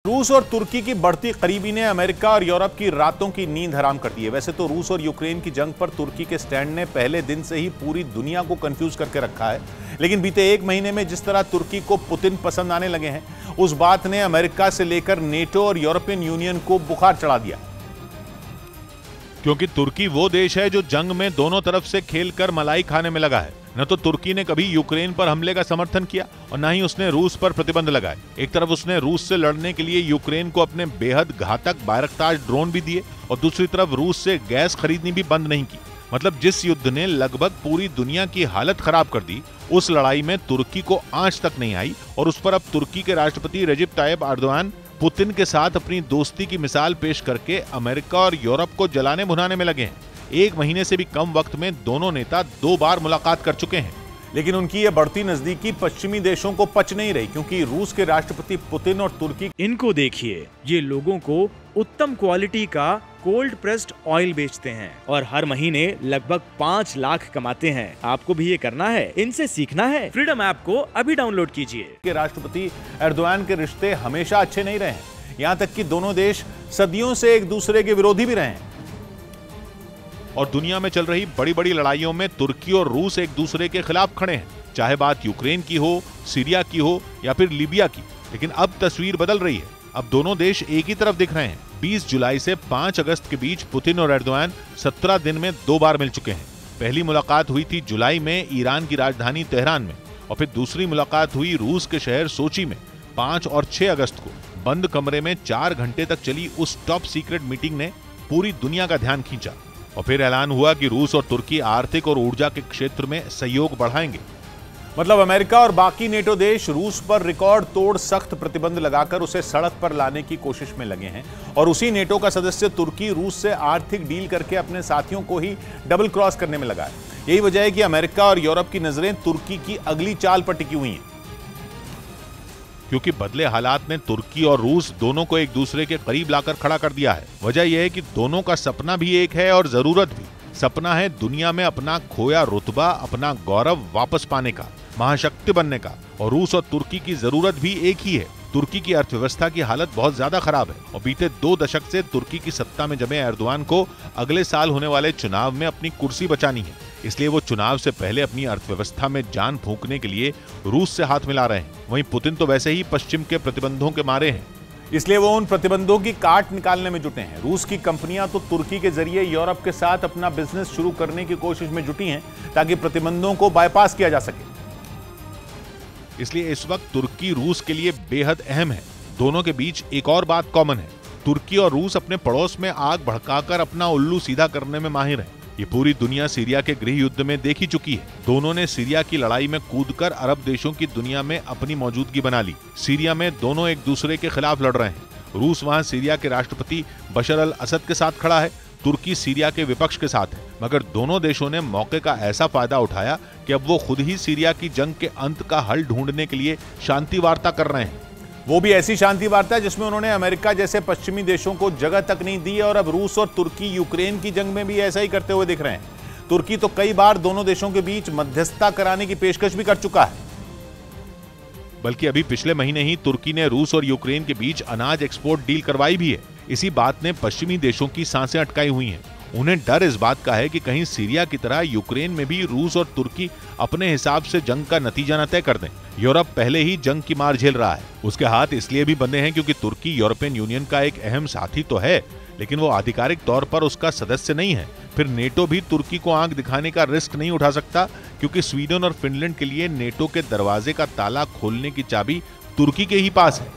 रूस और तुर्की की बढ़ती करीबी ने अमेरिका और यूरोप की रातों की नींद हराम कर दी है। वैसे तो रूस और यूक्रेन की जंग पर तुर्की के स्टैंड ने पहले दिन से ही पूरी दुनिया को कंफ्यूज करके रखा है, लेकिन बीते एक महीने में जिस तरह तुर्की को पुतिन पसंद आने लगे हैं, उस बात ने अमेरिका से लेकर नेटो और यूरोपियन यूनियन को बुखार चढ़ा दिया। क्योंकि तुर्की वो देश है जो जंग में दोनों तरफ से खेलकर मलाई खाने में लगा है। न तो तुर्की ने कभी यूक्रेन पर हमले का समर्थन किया और न ही उसने रूस पर प्रतिबंध लगाए। एक तरफ उसने रूस से लड़ने के लिए यूक्रेन को अपने बेहद घातक बायरक्तार ड्रोन भी दिए और दूसरी तरफ रूस से गैस खरीदनी भी बंद नहीं की। मतलब जिस युद्ध ने लगभग पूरी दुनिया की हालत खराब कर दी, उस लड़ाई में तुर्की को आंच तक नहीं आई और उस पर अब तुर्की के राष्ट्रपति रजब तायिप एर्दोगान पुतिन के साथ अपनी दोस्ती की मिसाल पेश करके अमेरिका और यूरोप को जलाने भुनाने में लगे हैं। एक महीने से भी कम वक्त में दोनों नेता 2 बार मुलाकात कर चुके हैं, लेकिन उनकी ये बढ़ती नजदीकी पश्चिमी देशों को पच नहीं रही, क्योंकि रूस के राष्ट्रपति पुतिन और तुर्की इनको देखिए, ये लोगों को उत्तम क्वालिटी का कोल्ड प्रेस्ड ऑयल बेचते हैं और हर महीने लगभग 5 लाख कमाते हैं। आपको भी ये करना है, इनसे सीखना है। फ्रीडम ऐप को अभी डाउनलोड कीजिए। के राष्ट्रपति एर्दोगान के रिश्ते हमेशा अच्छे नहीं रहे हैं, यहाँ तक कि दोनों देश सदियों से एक दूसरे के विरोधी भी रहे हैं और दुनिया में चल रही बड़ी बड़ी लड़ाइयों में तुर्की और रूस एक दूसरे के खिलाफ खड़े हैं, चाहे बात यूक्रेन की हो, सीरिया की हो या फिर लीबिया की। लेकिन अब तस्वीर बदल रही है। अब दोनों देश एक ही तरफ दिख रहे हैं। 20 जुलाई से 5 अगस्त के बीच पुतिन और एर्दोगान 17 दिन में 2 बार मिल चुके हैं। पहली मुलाकात हुई थी जुलाई में ईरान की राजधानी तेहरान में और फिर दूसरी मुलाकात हुई रूस के शहर सोची में 5 और 6 अगस्त को। बंद कमरे में 4 घंटे तक चली उस टॉप सीक्रेट मीटिंग ने पूरी दुनिया का ध्यान खींचा और फिर ऐलान हुआ कि रूस और तुर्की आर्थिक और ऊर्जा के क्षेत्र में सहयोग बढ़ाएंगे। मतलब अमेरिका और बाकी नेटो देश रूस पर रिकॉर्ड तोड़ सख्त प्रतिबंध लगाकर उसे सड़क पर लाने की कोशिश में लगे हैं और उसी नेटो का सदस्य तुर्की रूस से आर्थिक डील करके अपने साथियों को ही डबल क्रॉस करने में लगा है। यही वजह है कि अमेरिका और यूरोप की नजरें तुर्की की अगली चाल पर टिकी हुई हैं, क्योंकि बदले हालात ने तुर्की और रूस दोनों को एक दूसरे के करीब लाकर खड़ा कर दिया है। वजह यह है कि दोनों का सपना भी एक है और जरूरत भी। सपना है दुनिया में अपना खोया रुतबा, अपना गौरव वापस पाने का, महाशक्ति बनने का। और रूस और तुर्की की जरूरत भी एक ही है। तुर्की की अर्थव्यवस्था की हालत बहुत ज्यादा खराब है और बीते 2 दशक से तुर्की की सत्ता में जमे एर्दोगान को अगले साल होने वाले चुनाव में अपनी कुर्सी बचानी है। इसलिए वो चुनाव से पहले अपनी अर्थव्यवस्था में जान फूंकने के लिए रूस से हाथ मिला रहे हैं। वहीं पुतिन तो वैसे ही पश्चिम के प्रतिबंधों के मारे हैं, इसलिए वो उन प्रतिबंधों की काट निकालने में जुटे हैं। रूस की कंपनियां तो तुर्की के जरिए यूरोप के साथ अपना बिजनेस शुरू करने की कोशिश में जुटी हैं ताकि प्रतिबंधों को बाईपास किया जा सके। इसलिए इस वक्त तुर्की रूस के लिए बेहद अहम है। दोनों के बीच एक और बात कॉमन है, तुर्की और रूस अपने पड़ोस में आग भड़काकर अपना उल्लू सीधा करने में माहिर है। ये पूरी दुनिया सीरिया के गृह युद्ध में देखी चुकी है। दोनों ने सीरिया की लड़ाई में कूदकर अरब देशों की दुनिया में अपनी मौजूदगी बना ली। सीरिया में दोनों एक दूसरे के खिलाफ लड़ रहे हैं। रूस वहां सीरिया के राष्ट्रपति बशर अल असद के साथ खड़ा है, तुर्की सीरिया के विपक्ष के साथ है। मगर दोनों देशों ने मौके का ऐसा फायदा उठाया कि अब वो खुद ही सीरिया की जंग के अंत का हल ढूंढने के लिए शांति वार्ता कर रहे हैं। वो भी ऐसी शांति वार्ता जिसमें उन्होंने अमेरिका जैसे पश्चिमी देशों को जगह तक नहीं दी और अब रूस और तुर्की यूक्रेन की जंग में भी ऐसा ही करते हुए दिख रहे हैं। तुर्की तो कई बार दोनों देशों के बीच मध्यस्थता कराने की पेशकश भी कर चुका है। बल्कि अभी पिछले महीने ही तुर्की ने रूस और यूक्रेन के बीच अनाज एक्सपोर्ट डील करवाई भी है। इसी बात ने पश्चिमी देशों की सांसें अटकाई हुई हैं। उन्हें डर इस बात का है कि कहीं सीरिया की तरह यूक्रेन में भी रूस और तुर्की अपने हिसाब से जंग का नतीजा न तय कर दें। यूरोप पहले ही जंग की मार झेल रहा है। उसके हाथ इसलिए भी बंधे हैं क्योंकि तुर्की यूरोपियन यूनियन का एक अहम साथी तो है, लेकिन वो आधिकारिक तौर पर उसका सदस्य नहीं है। फिर नेटो भी तुर्की को आंख दिखाने का रिस्क नहीं उठा सकता, क्योंकि स्वीडन और फिनलैंड के लिए नेटो के दरवाजे का ताला खोलने की चाबी तुर्की के ही पास है।